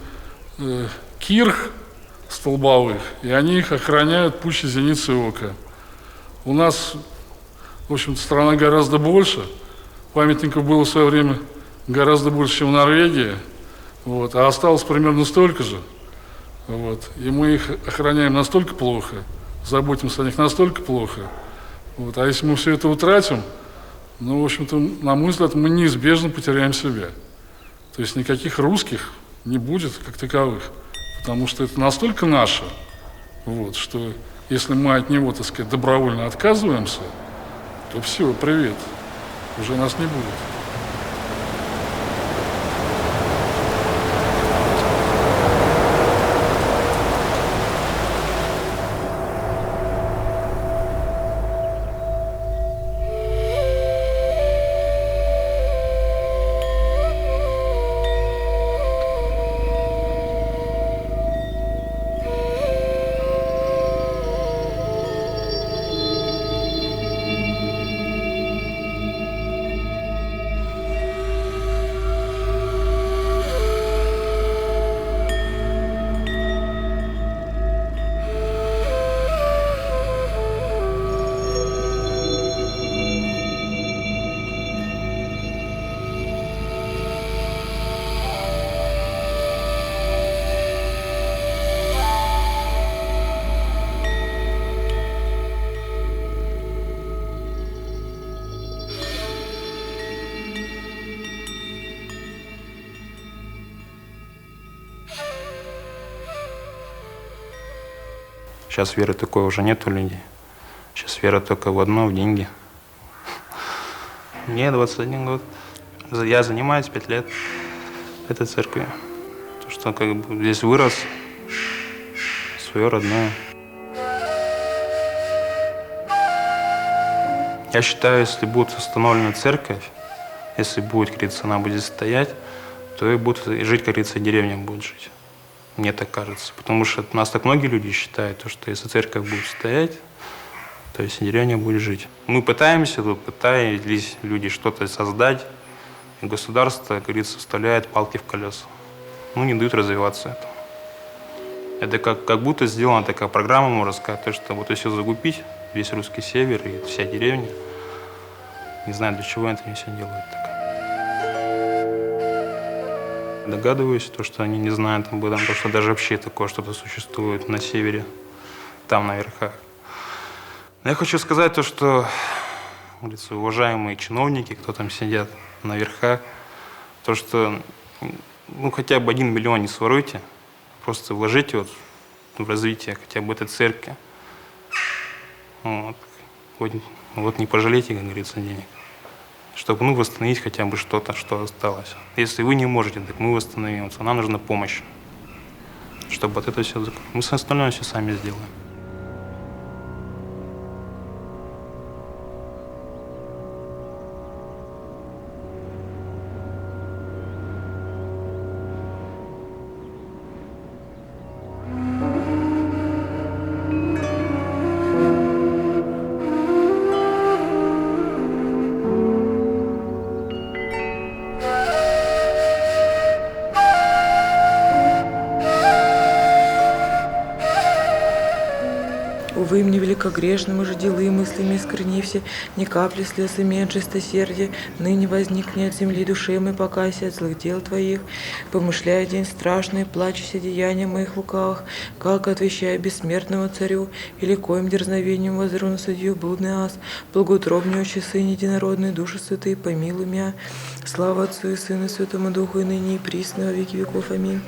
кирх столбовых, и они их охраняют пуще зеницы ока. У нас, в общем-то, страна гораздо больше. Памятников было в свое время гораздо больше, чем в Норвегии. Вот, а осталось примерно столько же. Вот, и мы их охраняем настолько плохо, заботимся о них настолько плохо. Вот, а если мы все это утратим, ну, в общем-то, на мой взгляд, мы неизбежно потеряем себя. То есть никаких русских не будет как таковых, потому что это настолько наше, вот, что если мы от него, так сказать, добровольно отказываемся, то все, привет, уже нас не будет. Сейчас веры такой уже нет у людей. Сейчас вера только в одно, в деньги. Мне 21 год. Я занимаюсь 5 лет этой церкви. То, что как бы здесь вырос, свое родное. Я считаю, если будет установлена церковь, если будет, как говорится, она будет стоять, то и будет жить, как говорится, деревня будет жить. Мне так кажется. Потому что у нас так многие люди считают, что если церковь будет стоять, то есть деревня будет жить. Мы пытаемся, пытались люди что-то создать, и государство, как говорится, вставляет палки в колеса. Ну, не дают развиваться этому. Это как будто сделана такая программа, можно сказать, то, что вот если загубить весь русский север и вся деревня, не знаю, для чего это не все делают так. Догадываюсь, то, что они не знают об этом, то, что даже вообще такое что-то существует на севере, там, на верхах. Но я хочу сказать то, что, говорится, уважаемые чиновники, кто там сидят на верхах, то, что, ну, хотя бы 1 миллион не своруйте, просто вложите вот в развитие хотя бы этой церкви. Вот не пожалейте, как говорится, денег. Чтобы, ну, восстановить хотя бы что-то, что осталось. Если вы не можете, так мы восстановим. Нам нужна помощь, чтобы от этого все закрыть. Мы все остальное все сами сделаем. Увы, мне великогрешным и жаделы мыслями искренився, ни капли слез имея от жестосердия, ныне возникни от земли душе мы, покайся от злых дел твоих, помышляя день страшный, плачуся деяния моих лукавых, как отвещая бессмертному царю, или коим дерзновением возру на судью блудный ас, благоутробнее часы единородные души святые, помилуй меня, слава Отцу и Сыну и Святому Духу, и ныне и присно во веки веков. Аминь.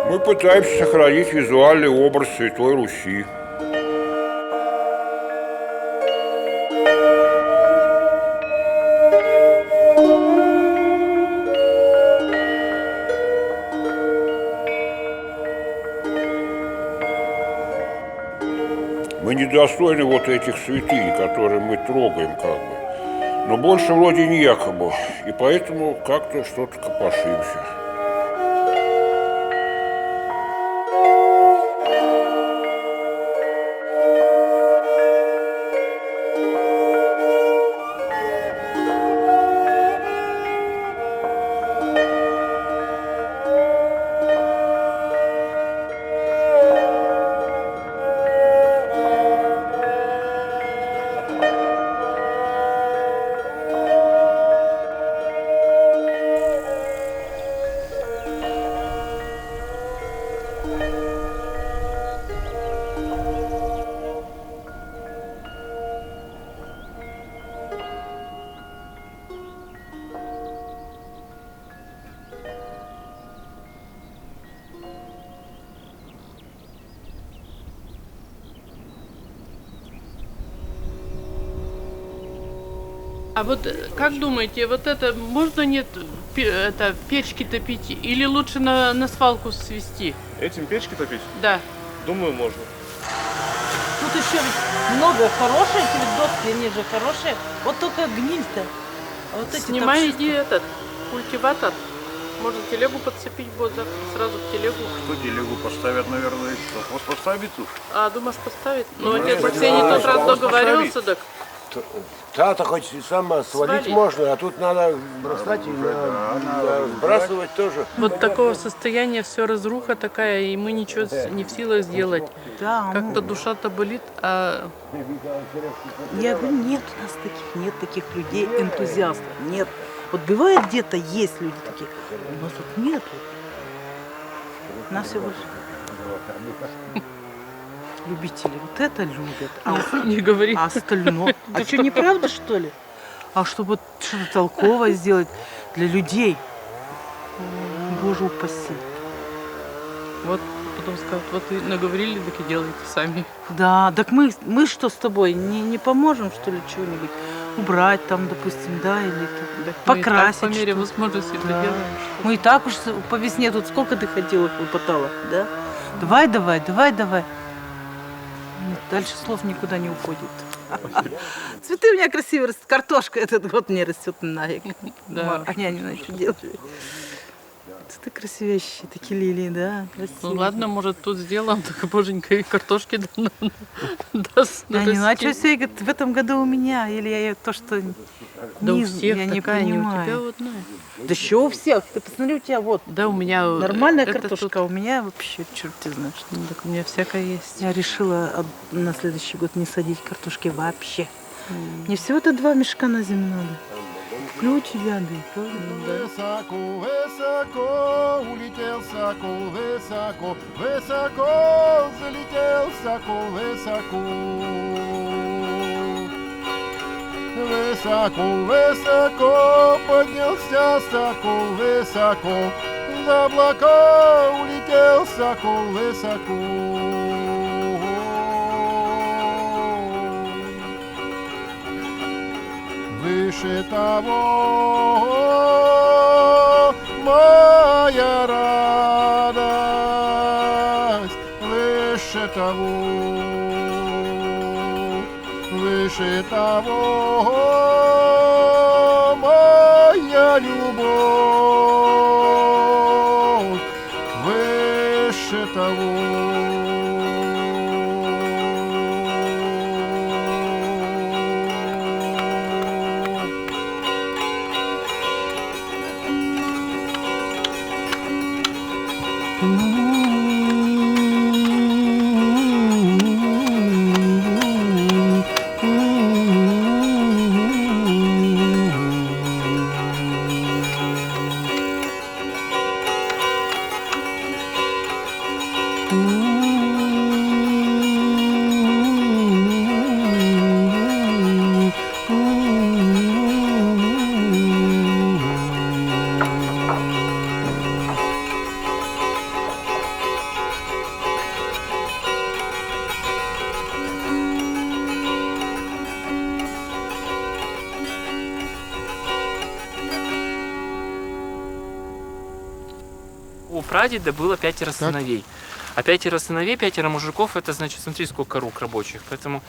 Мы пытаемся сохранить визуальный образ Святой Руси. Мы недостойны вот этих святынь, которые мы трогаем как бы. Но больше вроде некому, и поэтому как-то что-то копошимся. А вот как думаете, вот это можно нет это печки топить или лучше на свалку свести? Этим печки топить? Да. Думаю, можно. Тут еще ведь много хорошие, эти ведь доски, они же хорошие. Вот только гниль-то. А вот эти Снимаете этот культиватор. Можно телегу подцепить будет завтра сразу в телегу. Что телегу поставят, наверное, вопрос поставить тут? А, думаешь поставить? Ну, отец Арсений тот раз договорился, так. Да-то хоть сама свалить можно, а тут надо бросать и сбрасывать тоже. Вот такого состояния, все разруха такая, и мы ничего не в силах сделать. Да, как-то душа-то болит, а... Я говорю, нет у нас таких, нет таких людей, энтузиастов, нет. Вот бывает где-то есть люди такие, у нас тут нету. Нас все больше. Любители вот это любят, не говори. А остальное. А что, неправда, что ли? А чтобы вот что-то толковое сделать для людей, Боже упаси. Вот потом скажут, вот вы наговорили, так и делайте сами. Да, так мы что с тобой, не поможем, что ли, чего-нибудь? Убрать там, допустим, да, или так покрасить. Мы и так по мере возможности это делаем. Мы и так уж по весне тут сколько ты ходила, хлопотала, да? Давай. Дальше слов никуда не уходит. Цветы у меня красивые растут. Картошка этот год мне растет на Да. А я не знаю, что делать. Цветы красивейшие, такие лилии, да, красивые. Ну ладно, может тут сделаем, только боженька и картошки даст. Я не знаю, что все в этом году у меня, или я то, что да не, у всех я не такая, понимаю. не у тебя одна. Да что у всех? Ты посмотри, у тебя вот. Да, у меня нормальная картошка, а у меня вообще черт ты знаешь. Ну, так у меня всякое есть. Я решила на следующий год не садить картошки вообще. Мне всего-то 2 мешка на зиму надо. Ключ ряды. Высоко, высоко улетел сокол, высоко, высоко залетел сокол, высоко. Высоко, высоко поднялся сокол, высоко. За облака улетел сокол, высоко. Выше того моя радость. выше того, моя любовь, выше того. У прадеда было 5 сыновей. А 5 сыновей, 5 мужиков, это значит, смотри, сколько рук рабочих. Поэтому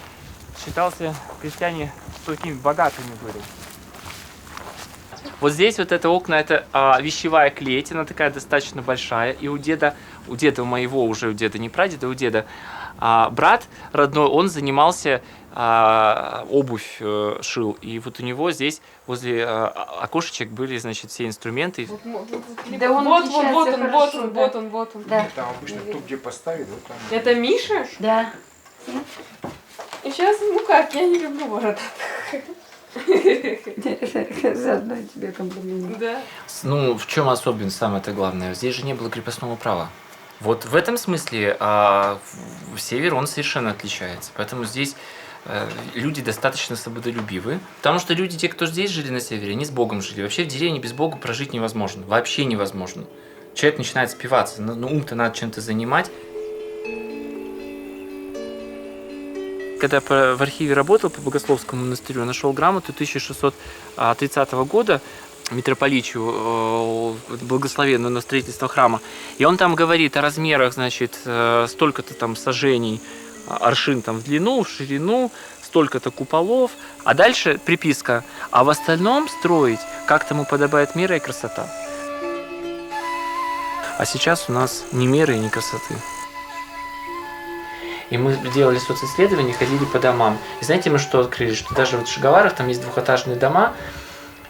считался, крестьяне такими богатыми были. Вот здесь вот это окна, это вещевая клеть, она такая достаточно большая. И у деда моего, уже у деда, не прадеда, у деда, брат родной, он занимался, обувь шил. И вот у него здесь возле окошечек были, значит, все инструменты. Да он вот он. Да. Там обычно тут, где поставили, вот там. Это Миша? Да. И сейчас, ну как, я не люблю бородатых. Заодно тебе комплимент. Да. Ну, в чем особенность, самое-то главное? Здесь же не было крепостного права. Вот в этом смысле север, он совершенно отличается. Поэтому здесь люди достаточно свободолюбивы. Потому что люди, те, кто здесь жили на севере, они с Богом жили. Вообще в деревне без Бога прожить невозможно. Вообще невозможно. Человек начинает спиваться. Ну, ум-то надо чем-то занимать. Когда в архиве работал по Богословскому монастырю, нашел грамоту 1630 года митрополичу, благословенную на строительство храма. И он там говорит о размерах, значит, столько-то там сажений, аршин там в длину, в ширину, столько-то куполов. А дальше приписка: а в остальном строить, как тому подобает мера и красота. А сейчас у нас ни меры и ни красоты. И мы делали социсследования, ходили по домам. И знаете, мы что открыли? Что даже вот в Шиговарах там есть двухэтажные дома,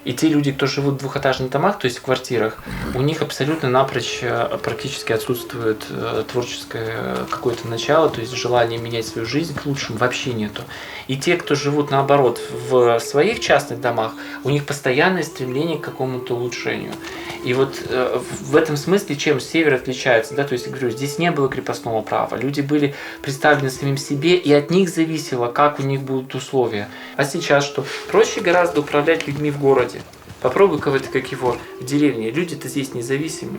и те люди, кто живут в двухэтажных домах, то есть в квартирах, у них абсолютно напрочь практически отсутствует творческое какое-то начало, то есть желание менять свою жизнь к лучшему вообще нету. И те, кто живут наоборот в своих частных домах, у них постоянное стремление к какому-то улучшению. И вот в этом смысле чем север отличается, да, то есть, я говорю, здесь не было крепостного права, люди были представлены самим себе, и от них зависело, как у них будут условия. А сейчас что? Проще гораздо управлять людьми в городе. Попробуй кого-то, как его, в деревне. Люди-то здесь независимы.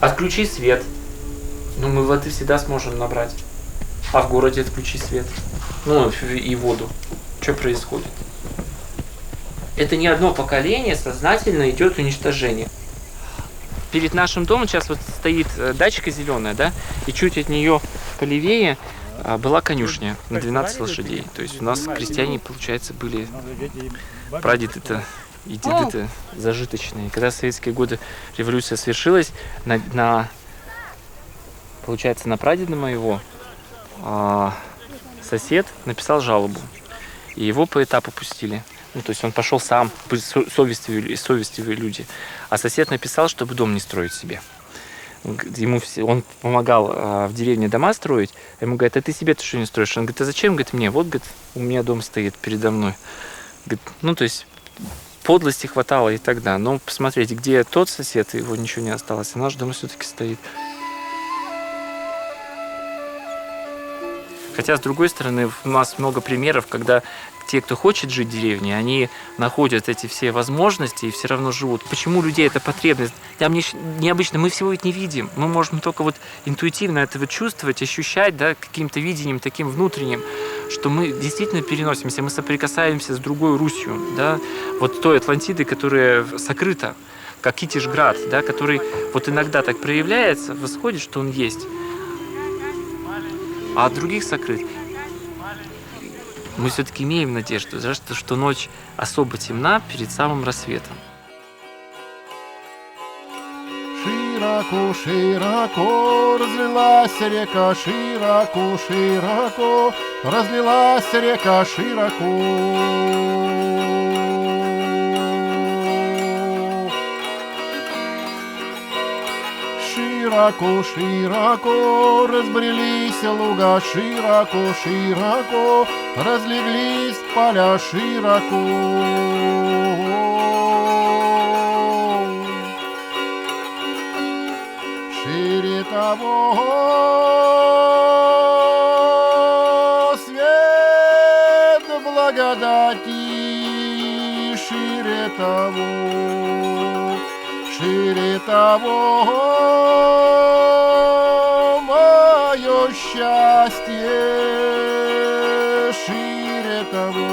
Отключи свет. Ну, мы воды всегда сможем набрать. А в городе отключи свет. Ну, и воду. Что происходит? Это не одно поколение сознательно идет уничтожение. Перед нашим домом сейчас вот стоит дачка зеленая, да, и чуть от нее полевее была конюшня на 12 лошадей. То есть у нас крестьяне, получается, были прадеды-то и деды-то зажиточные. Когда в советские годы революция свершилась, получается, на прадеда моего сосед написал жалобу, и его по этапу пустили. Ну, то есть он пошел сам, совестливые люди. А сосед написал, чтобы дом не строить себе. Он помогал в деревне дома строить. Ему говорят: а ты себе-то что не строишь? Он говорит: а зачем? Говорит, мне. Вот, говорит, у меня дом стоит передо мной. Говорит, ну, то есть подлости хватало и тогда. Но посмотрите, где тот сосед, его ничего не осталось, а наш дом все-таки стоит. Хотя, с другой стороны, у нас много примеров, когда те, кто хочет жить в деревне, они находят эти все возможности и все равно живут. Почему у людей эта потребность? Там необычно, мы всего ведь не видим. Мы можем только вот интуитивно этого чувствовать, ощущать, да, каким-то видением таким внутренним, что мы действительно переносимся, мы соприкасаемся с другой Русью, да, вот той Атлантидой, которая сокрыта, как Китишград, да, который вот иногда так проявляется, восходит, что он есть. а от других сокрыть. Мы все-таки имеем надежду, что ночь особо темна перед самым рассветом. Широко, широко разлилась река, широко, широко разлилась река, широко. Широко, широко разбрелись луга, широко, широко разлеглись поля, широко. Шире того свет благодати, шире того мое счастье, шире того.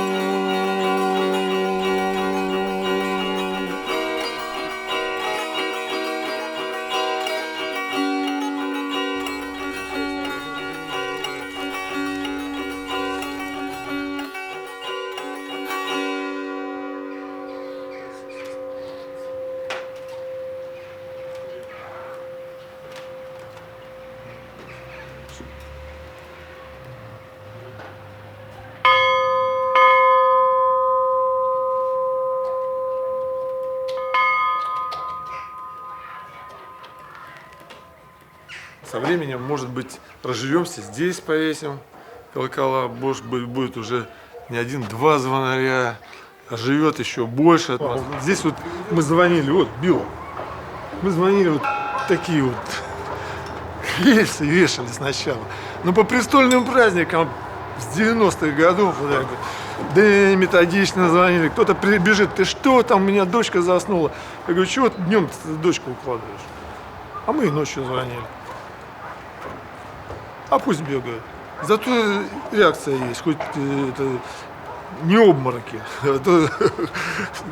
Со временем, может быть, разживемся, здесь повесим колокола, может быть, будет уже не один-два звонаря, а живет еще больше от нас. Здесь вот мы звонили, вот, Билл, мы звонили вот такие вот рельсы вешали сначала. Но по престольным праздникам с 90-х годов, вот так вот, да методично звонили, кто-то прибежит, ты что, там у меня дочка заснула. Я говорю, чего ты днем дочку укладываешь? А мы и ночью звонили. А пусть бегают. Зато реакция есть, хоть это не обмороки. А то,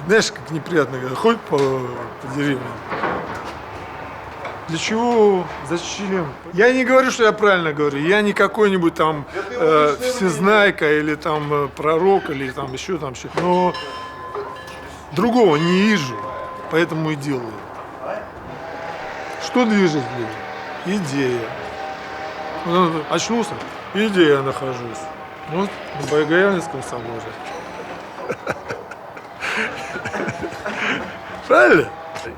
знаешь, как неприятно, ходь по деревне. Для чего? Зачем? Я не говорю, что я правильно говорю. Я не какой-нибудь там всезнайка или там пророк, или там еще там что-то. Но другого не вижу, поэтому и делаю. Что движет людьми? Идея. Очнулся, идея нахожусь. Вот в Байгаянском соборе. Правильно?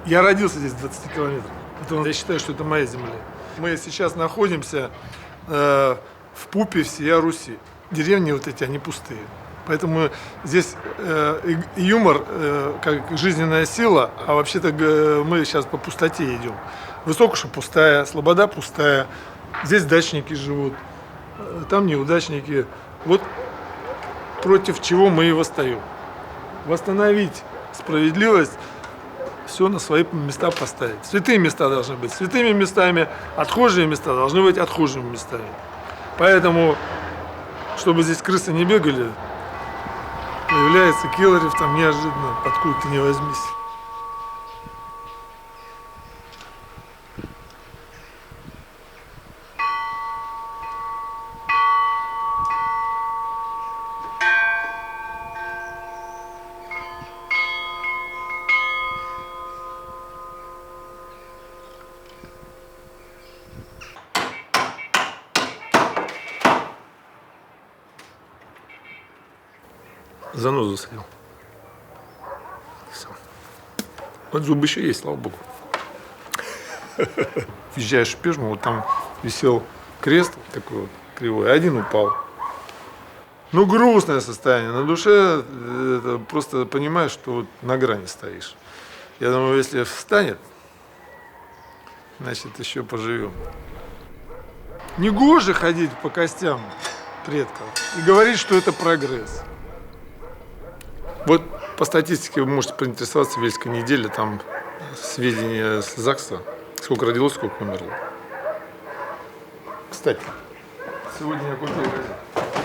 Я родился здесь в 20 километрах. Я считаю, что это моя земля. Мы сейчас находимся в пупе всей Руси. Деревни вот эти, они пустые. Поэтому здесь юмор как жизненная сила, а вообще-то мы сейчас по пустоте идем. Высокуша пустая, Слобода пустая. Здесь дачники живут, там неудачники. Вот против чего мы и восстаем. Восстановить справедливость, все на свои места поставить. Святые места должны быть святыми местами, отхожие места должны быть отхожими местами. Поэтому, чтобы здесь крысы не бегали, появляется Келарев там неожиданно, откуда ты не возьмись. Занозу слил. Все. Вот зубы еще есть, слава богу. Въезжаешь в Пежму, вот там висел крест такой вот кривой, один упал. Ну, грустное состояние. На душе это просто понимаешь, что вот на грани стоишь. Я думаю, если встанет, значит, еще поживем. Негоже ходить по костям предков и говорить, что это прогресс. Вот по статистике вы можете поинтересоваться в Вельской неделе, там сведения с ЗАГСа, сколько родилось, сколько умерло. Кстати, сегодня я купил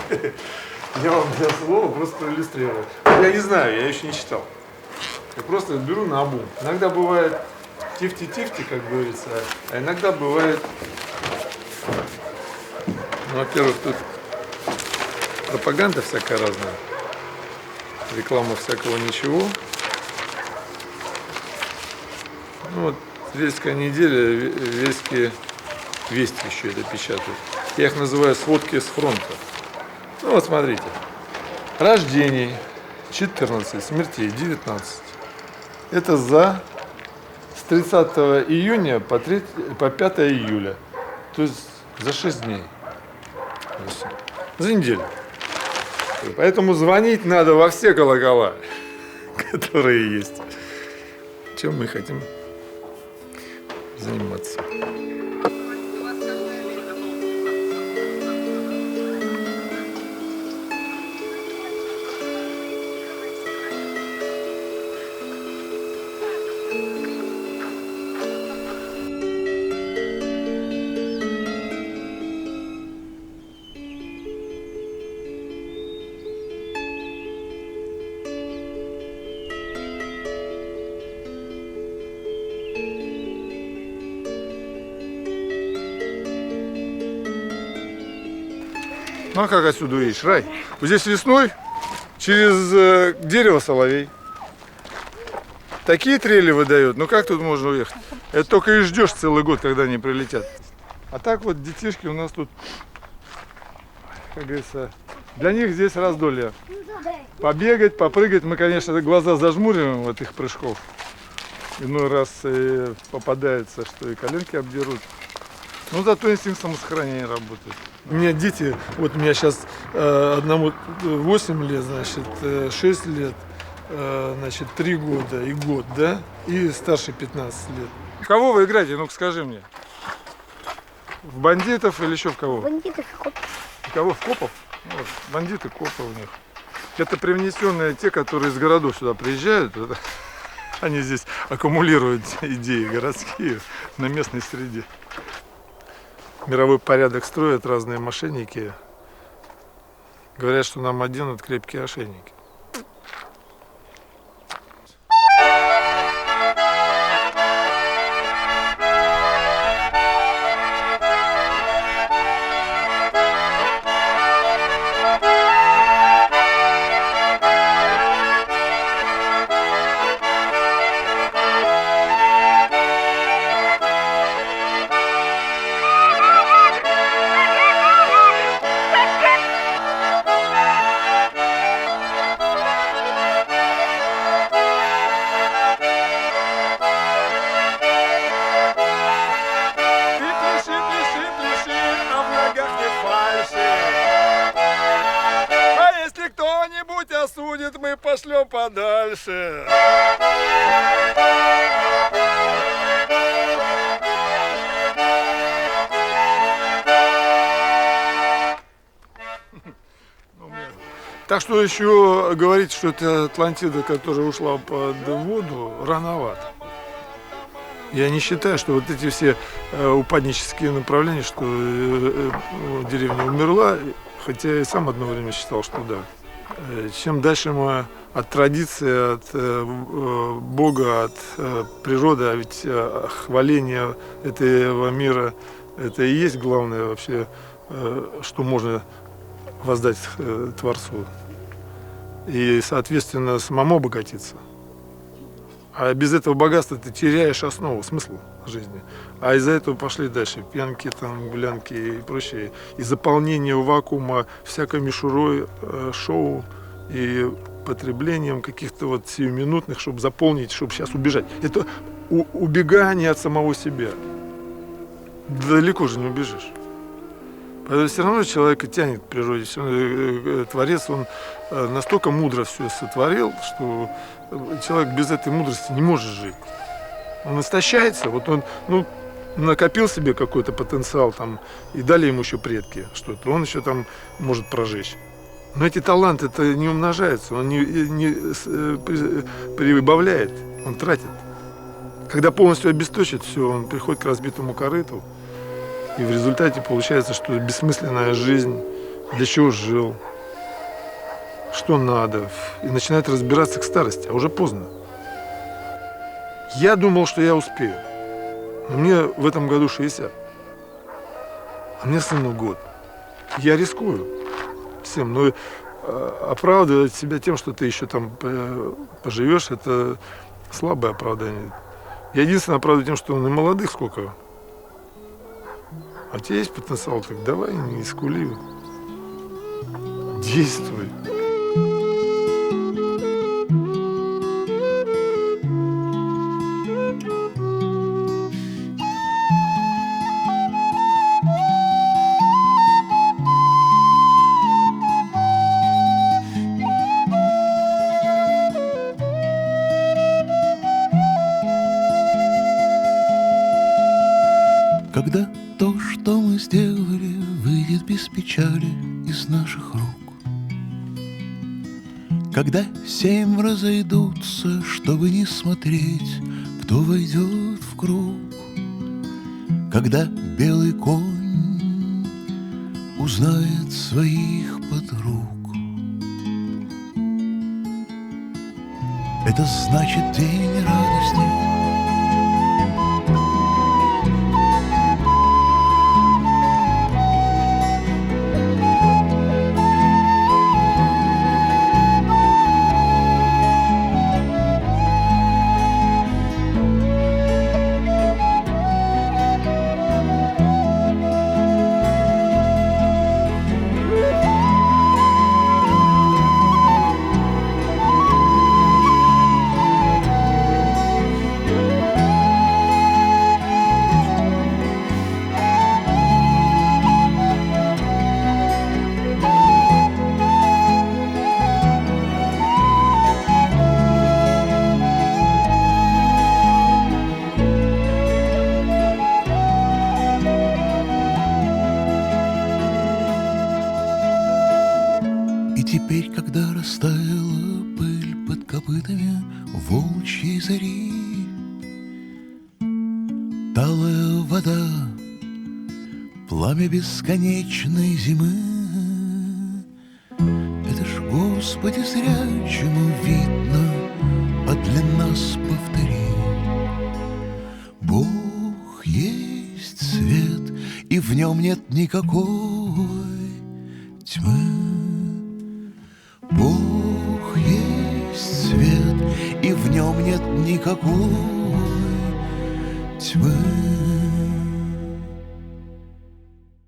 газету. Я вам взял слово просто проиллюстрирую. Я не знаю, я еще не читал. Я просто беру наобум. Иногда бывает тифти-тифти, как говорится, а иногда бывает Ну, во-первых, тут пропаганда всякая разная, реклама всякого ничего. Ну, вот Вельская неделя, Вельские вести еще это печатают. Я их называю сводки с фронта. Ну вот смотрите. Рождений 14, смертей 19. Это с 30 июня по 5 июля. То есть за 6 дней. За неделю. Поэтому звонить надо во все колокола, которые есть. Чем мы хотим заниматься. Ну а как отсюда видишь, рай? Вот здесь весной через дерево соловей. Такие трели выдают, ну как тут можно уехать? Это только и ждешь целый год, когда они прилетят. А так вот детишки у нас тут, как говорится, для них здесь раздолье. Побегать, попрыгать. Мы, конечно, глаза зажмуриваем от их прыжков. Иной раз попадается, что и коленки обдерут. Но зато инстинкт самосохранения работает. У меня дети, вот у меня сейчас одному 8 лет, значит, 6 лет, значит, 3 года и год, да? И старше 15 лет. В кого вы играете? Ну-ка скажи мне. В бандитов или еще в кого? Бандитов и копов. В кого? В копов? Вот, бандиты, копы у них. Это привнесенные те, которые из городов сюда приезжают. Это, они здесь аккумулируют идеи городские на местной среде. Мировой порядок строят разные мошенники. Говорят, что нам оденут крепкие ошейники. Осудит, мы пошлем подальше. Так что еще говорить, что это Атлантида, которая ушла под воду, рановато. Я не считаю, что вот эти все упаднические направления, что деревня умерла, хотя я и сам одно время считал, что да. Чем дальше мы от традиции, от Бога, от природы, а ведь хваление этого мира, это и есть главное вообще, что можно воздать Творцу. И, соответственно, самому обогатиться. А без этого богатства ты теряешь основу, смысл жизни. А из-за этого пошли дальше пьянки, там, гулянки и прочее. И заполнение вакуума всякой мишурой, шоу и потреблением каких-то вот сиюминутных, чтобы заполнить, чтобы сейчас убежать. Это убегание от самого себя. Далеко же не убежишь. Поэтому все равно человека тянет к природе. Все равно Творец, он настолько мудро все сотворил, что человек без этой мудрости не может жить. Он истощается, вот он, ну, накопил себе какой-то потенциал там, и дали ему еще предки что-то, он еще там может прожечь. Но эти таланты это не умножаются, он не прибавляет, он тратит. Когда полностью обесточит все, он приходит к разбитому корыту, и в результате получается, что бессмысленная жизнь, для чего жил, что надо, и начинает разбираться к старости, а уже поздно. Я думал, что я успею, но мне в этом году 60, а мне сыну год. Я рискую всем, но оправдывать себя тем, что ты еще там поживешь, это слабое оправдание. Я единственное оправдываю тем, что он и молодых сколько. А у тебя есть потенциал, так давай, не скули. Действуй. Когда то, что мы сделали, выйдет без печали из наших рук. Когда 7 разойдутся, чтобы не смотреть, кто войдет в круг. Когда белый конь узнает своих подруг. Это значит день радости. Теперь, когда растаяла пыль под копытами волчьей зари, талая вода, пламя бесконечной зимы, это ж, Господи, зрячему видно, а для нас повтори. Бог есть свет, и в нем нет никакой тьмы. Бог есть свет, и в нем нет никакой тьмы.